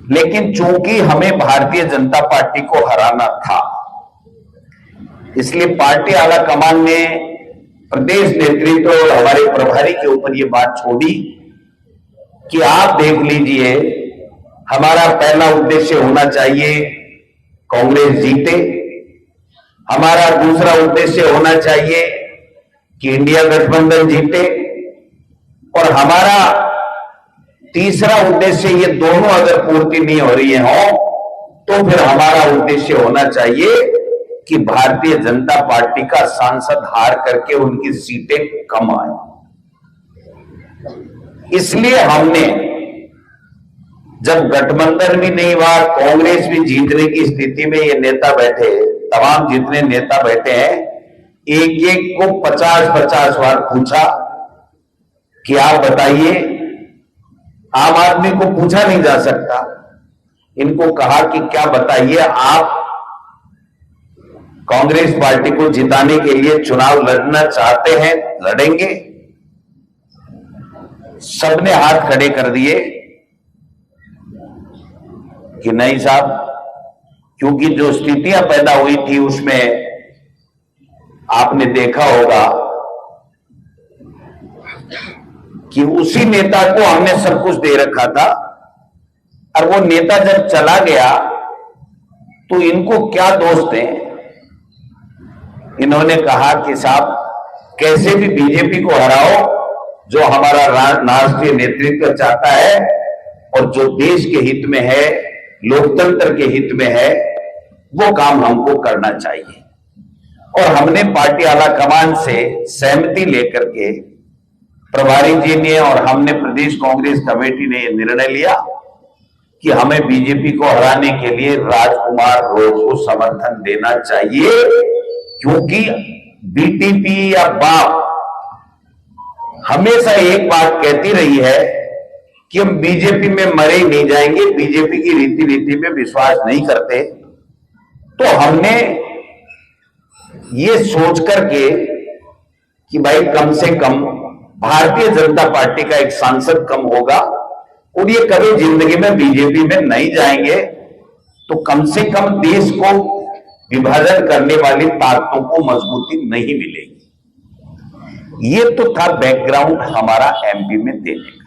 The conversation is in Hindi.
लेकिन चूंकि हमें भारतीय जनता पार्टी को हराना था, इसलिए पार्टी आला कमान ने प्रदेश नेतृत्व और हमारे प्रभारी के ऊपर यह बात छोड़ी कि आप देख लीजिए, हमारा पहला उद्देश्य होना चाहिए कांग्रेस जीते, हमारा दूसरा उद्देश्य होना चाहिए कि इंडिया गठबंधन जीते, और हमारा तीसरा उद्देश्य, ये दोनों अगर पूर्ति नहीं हो रही हो तो फिर हमारा उद्देश्य होना चाहिए कि भारतीय जनता पार्टी का सांसद हार करके उनकी सीटें कम आए। इसलिए हमने, जब गठबंधन भी नहीं हुआ, कांग्रेस भी जीतने की स्थिति में, ये नेता बैठे, तमाम जितने नेता बैठे हैं, एक एक को 50-50 बार पूछा कि आप बताइए, आम आदमी को पूछा नहीं जा सकता, इनको कहा कि क्या बताइए, आप कांग्रेस पार्टी को जिताने के लिए चुनाव लड़ना चाहते हैं, लड़ेंगे? सबने हाथ खड़े कर दिए कि नहीं साहब, क्योंकि जो स्थितियां पैदा हुई थी उसमें आपने देखा होगा कि उसी नेता को हमने सब कुछ दे रखा था, और वो नेता जब चला गया तो इनको क्या दोष दें। इन्होंने कहा कि साहब, कैसे भी बीजेपी को हराओ, जो हमारा राष्ट्रीय नेतृत्व चाहता है और जो देश के हित में है, लोकतंत्र के हित में है, वो काम हमको करना चाहिए। और हमने पार्टी आला कमान से सहमति लेकर के, प्रभारी जी ने और हमने, प्रदेश कांग्रेस कमेटी ने यह निर्णय लिया कि हमें बीजेपी को हराने के लिए राजकुमार रोज को समर्थन देना चाहिए, क्योंकि बीटीपी या बाप हमेशा एक बात कहती रही है कि हम बीजेपी में मरे ही नहीं जाएंगे, बीजेपी की रीति नीति में विश्वास नहीं करते। तो हमने ये सोच करके कि भाई कम से कम भारतीय जनता पार्टी का एक सांसद कम होगा और ये कभी जिंदगी में बीजेपी में नहीं जाएंगे, तो कम से कम देश को विभाजन करने वाली ताकतों को मजबूती नहीं मिलेगी। ये तो था बैकग्राउंड हमारा एमपी में देने का।